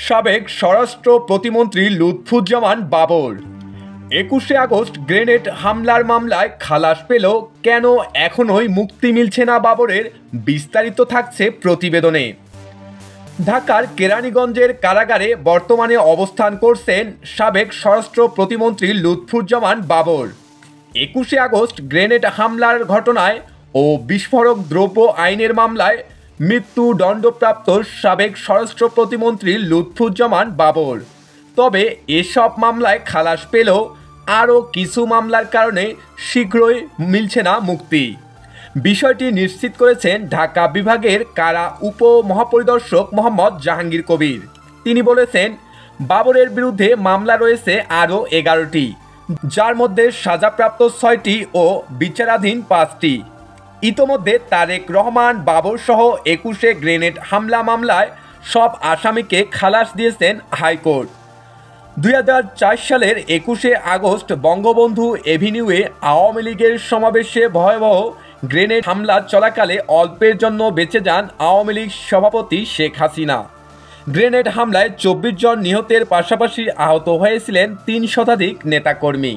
সাবেক স্বরাষ্ট্র প্রতিমন্ত্রী লুৎফুজ্জামান বাবর ২১শে আগস্ট গ্রেনেড হামলার মামলায় খালাস পেল কেন এখনোই মুক্তি মিলছে না বাবরের, বিস্তারিত থাকছে প্রতিবেদনে। ঢাকার কেরানীগঞ্জের কারাগারে বর্তমানে অবস্থান করছেন সাবেক স্বরাষ্ট্র প্রতিমন্ত্রী লুৎফুজ্জামান বাবর। ২১শে আগস্ট গ্রেনেড হামলার ঘটনায় ও বিস্ফোরক দ্রব্য আইনের মামলায় মৃত্যুদণ্ডপ্রাপ্ত সাবেক স্বরাষ্ট্র প্রতিমন্ত্রী লুৎফুজ্জামান বাবর। তবে এসব মামলায় খালাস পেলেও আরও কিছু মামলার কারণে শীঘ্রই মিলছে না মুক্তি। বিষয়টি নিশ্চিত করেছেন ঢাকা বিভাগের কারা উপমহাপরিদর্শক মোহাম্মদ জাহাঙ্গীর কবির। তিনি বলেছেন, বাবরের বিরুদ্ধে মামলা রয়েছে আরও 11টি, যার মধ্যে সাজাপ্রাপ্ত 6টি ও বিচারাধীন 5টি। ইতোমধ্যে তারেক রহমান বাবর সহ 21শে গ্রেনেড হামলা মামলায় সব আসামিকে খালাস দিয়েছেন হাইকোর্ট। 2004 সালের 21শে আগস্ট বঙ্গবন্ধু এভিনিউয়ে আওয়ামী লীগের সমাবেশে ভয়াবহ গ্রেনেড হামলা চলাকালে অল্পের জন্য বেঁচে যান আওয়ামী লীগ সভাপতি শেখ হাসিনা। গ্রেনেড হামলায় 24 জন নিহতের পাশাপাশি আহত হয়েছিলেন 3 শতাধিক নেতাকর্মী।